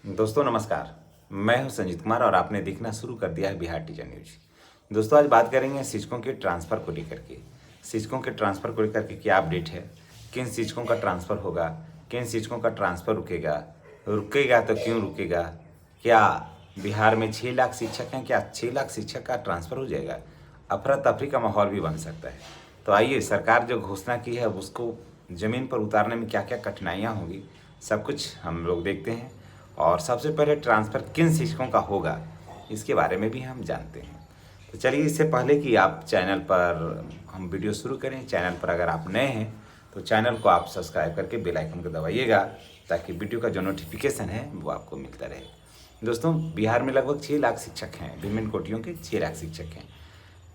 दोस्तों नमस्कार। मैं हूं संजीत कुमार और आपने देखना शुरू कर दिया है बिहार टीचर न्यूज। दोस्तों आज बात करेंगे शिक्षकों के ट्रांसफ़र को लेकर के। शिक्षकों के ट्रांसफ़र को लेकर के क्या अपडेट है, किन शिक्षकों का ट्रांसफ़र होगा, किन शिक्षकों का ट्रांसफ़र रुकेगा, रुकेगा तो क्यों रुकेगा, क्या बिहार में 6 लाख शिक्षक हैं, क्या 6 लाख शिक्षक का ट्रांसफ़र हो जाएगा, अफरा तफरी का माहौल भी बन सकता है। तो आइए सरकार जो घोषणा की है उसको ज़मीन पर उतारने में क्या क्या कठिनाइयाँ होंगी, सब कुछ हम लोग देखते हैं। और सबसे पहले ट्रांसफ़र किन शिक्षकों का होगा इसके बारे में भी हम जानते हैं। तो चलिए इससे पहले कि आप चैनल पर हम वीडियो शुरू करें, चैनल पर अगर आप नए हैं तो चैनल को आप सब्सक्राइब करके बेल आइकन को दबाइएगा ताकि वीडियो का जो नोटिफिकेशन है वो आपको मिलता रहे। दोस्तों बिहार में लगभग 6 लाख शिक्षक हैं, विभिन्न कोटियों के 6 लाख शिक्षक हैं।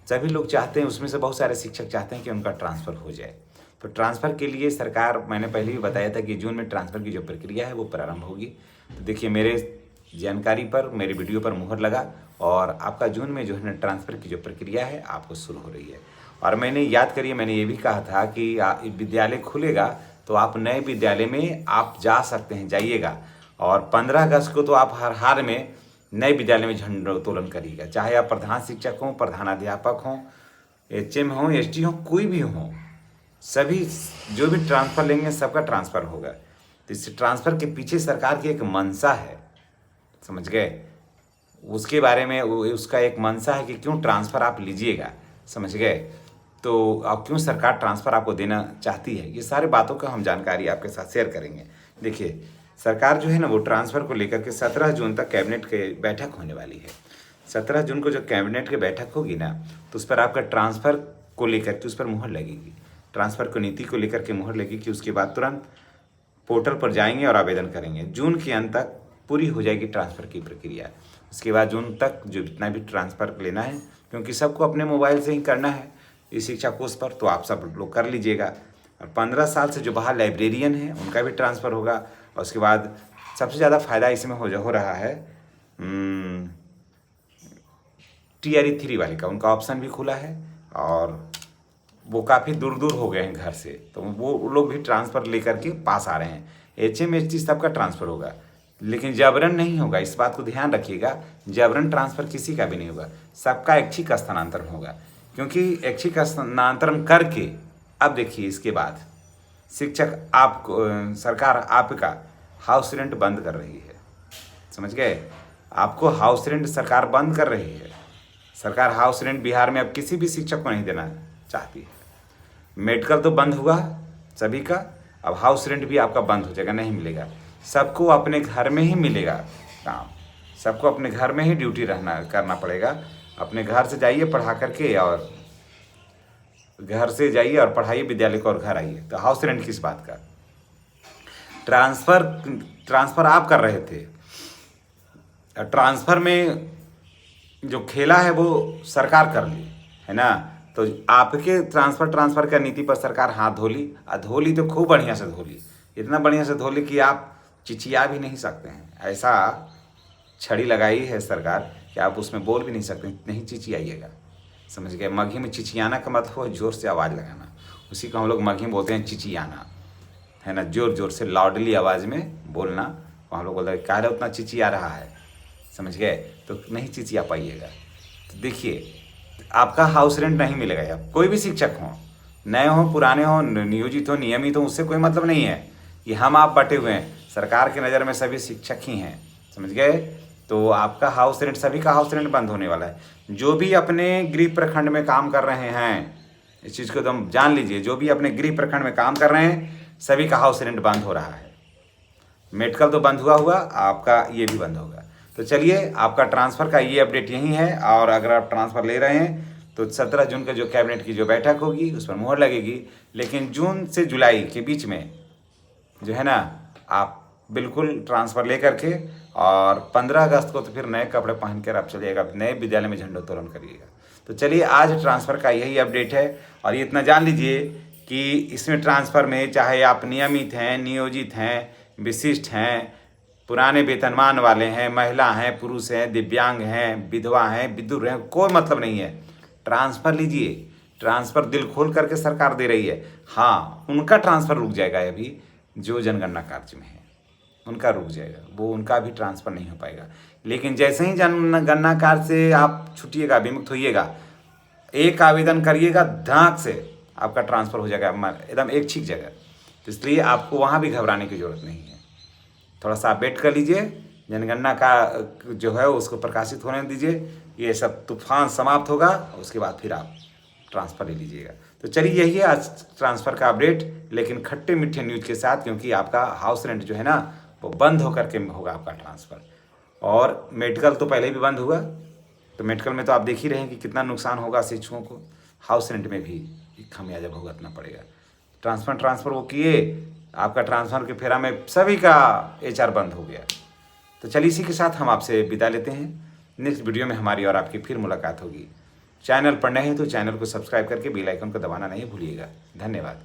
सभी लोग चाहते हैं, उसमें से बहुत सारे शिक्षक चाहते हैं कि उनका ट्रांसफ़र हो जाए। तो ट्रांसफ़र के लिए सरकार, मैंने पहले भी बताया था कि जून में ट्रांसफ़र की जो प्रक्रिया है वो प्रारंभ होगी। तो देखिए मेरे जानकारी पर, मेरे वीडियो पर मुहर लगा और आपका जून में जो है ना ट्रांसफ़र की जो प्रक्रिया है आपको शुरू हो रही है। और मैंने याद करिए, मैंने ये भी कहा था कि विद्यालय खुलेगा तो आप नए विद्यालय में आप जा सकते हैं, जाइएगा। और 15 अगस्त को तो आप हर हाल में नए विद्यालय में झंडोत्तोलन करिएगा, चाहे आप प्रधान शिक्षक हों, प्रधानाध्यापक हों, एचएम हों, एसडी हों, कोई भी हों, सभी जो भी ट्रांसफ़र लेंगे सबका ट्रांसफ़र होगा। तो इस ट्रांसफ़र के पीछे सरकार की एक मंशा है, समझ गए। उसके बारे में उसका एक मंशा है कि क्यों ट्रांसफ़र आप लीजिएगा, समझ गए। तो अब क्यों सरकार ट्रांसफ़र आपको देना चाहती है, ये सारी बातों का हम जानकारी आपके साथ शेयर करेंगे। देखिए सरकार जो है ना वो ट्रांसफ़र को लेकर के 17 जून तक कैबिनेट के बैठक होने वाली है। 17 जून को जो कैबिनेट की बैठक होगी ना तो उस पर आपका ट्रांसफ़र को लेकर के उस पर मुहर लगेगी, ट्रांसफ़र को नीति को लेकर के मुहर लगेगी। उसके बाद तुरंत पोर्टल पर जाएंगे और आवेदन करेंगे। जून के अंत तक पूरी हो जाएगी ट्रांसफ़र की प्रक्रिया। उसके बाद जून तक जो जितना भी ट्रांसफ़र लेना है, क्योंकि सबको अपने मोबाइल से ही करना है इस शिक्षा कोष पर, तो आप सब लोग कर लीजिएगा। और 15 साल से जो बाहर लाइब्रेरियन है उनका भी ट्रांसफ़र होगा। और उसके बाद सबसे ज़्यादा फ़ायदा इसमें हो रहा है TRE 3 वाले का, उनका ऑप्शन भी खुला है और वो काफ़ी दूर दूर हो गए हैं घर से, तो वो लोग भी ट्रांसफ़र लेकर के पास आ रहे हैं। HM HT सबका ट्रांसफ़र होगा, लेकिन जबरन नहीं होगा, इस बात को ध्यान रखिएगा। जबरन ट्रांसफ़र किसी का भी नहीं होगा, सबका ऐच्छिक स्थानांतरण होगा। क्योंकि ऐच्छिक स्थानांतरण करके अब देखिए इसके बाद शिक्षक आपको, सरकार आपका हाउस रेंट बंद कर रही है, समझ गए। आपको हाउस रेंट सरकार बंद कर रही है। सरकार हाउस रेंट बिहार में अब किसी भी शिक्षक को नहीं देना चाहती है। मेडिकल तो बंद हुआ सभी का, अब हाउस रेंट भी आपका बंद हो जाएगा, नहीं मिलेगा। सबको अपने घर में ही मिलेगा काम, सबको अपने घर में ही ड्यूटी करना पड़ेगा। अपने घर से जाइए पढ़ा करके, और घर से जाइए और पढ़ाइए विद्यालय को, और घर आइए। तो हाउस रेंट किस बात का? ट्रांसफ़र आप कर रहे थे, ट्रांसफ़र में जो खेला है वो सरकार कर ली है ना। तो आपके ट्रांसफ़र का नीति पर सरकार हाथ धोली तो खूब बढ़िया से धोली, इतना बढ़िया से धोली कि आप चिचिया भी नहीं सकते हैं। ऐसा छड़ी लगाई है सरकार कि आप उसमें बोल भी नहीं सकते, नहीं चिचियाइएगा, समझ गए। मघी में चिचियाना का मतलब हो जोर से आवाज़ लगाना, उसी को हम लोग मघी बोलते हैं चिचियाना, है ना। जोर जोर से लाउडली आवाज़ में बोलना, हम लोग बोलते हैं कह रहे उतना चिचिया रहा है, समझ गए। तो नहीं चिचिया पाइएगा। तो देखिए आपका हाउस रेंट नहीं मिलेगा। अब कोई भी शिक्षक हो, नए हो पुराने हो, नियोजित हो नियमित हो, उससे कोई मतलब नहीं है। ये हम आप बटे हुए हैं, सरकार की नज़र में सभी शिक्षक ही हैं, समझ गए। तो आपका हाउस रेंट, सभी का हाउस रेंट बंद होने वाला है। जो भी अपने गृह प्रखंड में काम कर रहे हैं, इस चीज़ को एकदम जान लीजिए, जो भी अपने गृह प्रखंड में काम कर रहे हैं सभी का हाउस रेंट बंद हो रहा है। मेडिकल तो बंद हुआ, आपका ये भी बंद होगा। तो चलिए आपका ट्रांसफ़र का ये अपडेट यही है। और अगर आप ट्रांसफ़र ले रहे हैं तो 17 जून का जो कैबिनेट की जो बैठक होगी उस पर मुहर लगेगी। लेकिन जून से जुलाई के बीच में जो है ना आप बिल्कुल ट्रांसफ़र ले करके, और 15 अगस्त को तो फिर नए कपड़े पहन कर आप चलिएगा, नए विद्यालय में झंडोत्तोलन करिएगा। तो चलिए आज ट्रांसफ़र का यही अपडेट है। और ये इतना जान लीजिए कि इसमें ट्रांसफ़र में चाहे आप नियमित हैं, नियोजित हैं, विशिष्ट हैं, पुराने वेतनमान वाले हैं, महिला हैं, पुरुष हैं, दिव्यांग हैं, विधवा हैं, विधुर हैं, कोई मतलब नहीं है। ट्रांसफ़र लीजिए, ट्रांसफ़र दिल खोल करके सरकार दे रही है। हाँ, उनका ट्रांसफ़र रुक जाएगा अभी जो जनगणना कार्य में है। उनका रुक जाएगा, वो उनका भी ट्रांसफ़र नहीं हो पाएगा। लेकिन जैसे ही गन्ना कार्ड से आप छूटिएगा, विमुक्त होइएगा, एक आवेदन करिएगा, धाक से आपका ट्रांसफ़र हो जाएगा एकदम एक ठीक जगह। तो इसलिए आपको वहाँ भी घबराने की ज़रूरत नहीं है। थोड़ा सा आप वेट कर लीजिए, जनगणना का जो है उसको प्रकाशित होने दीजिए, ये सब तूफान समाप्त होगा, उसके बाद फिर आप ट्रांसफ़र ले लीजिएगा। तो चलिए यही है आज ट्रांसफ़र का अपडेट, लेकिन खट्टे मीठे न्यूज़ के साथ, क्योंकि आपका हाउस रेंट जो है ना वो बंद होकर के होगा आपका ट्रांसफ़र। और मेडिकल तो पहले भी बंद हुआ, तो मेडिकल में तो आप देख ही रहे हैं कि कितना नुकसान होगा शिक्षकों को। हाउस रेंट में भी खामियाजा भुगतना पड़ेगा। ट्रांसफ़र वो किए, आपका ट्रांसफ़र के फेरा में सभी का HR बंद हो गया। तो चलिए इसी के साथ हम आपसे विदा लेते हैं। नेक्स्ट वीडियो में हमारी और आपकी फिर मुलाकात होगी। चैनल पर नए हैं तो चैनल को सब्सक्राइब करके बेल आइकन को दबाना नहीं भूलिएगा। धन्यवाद।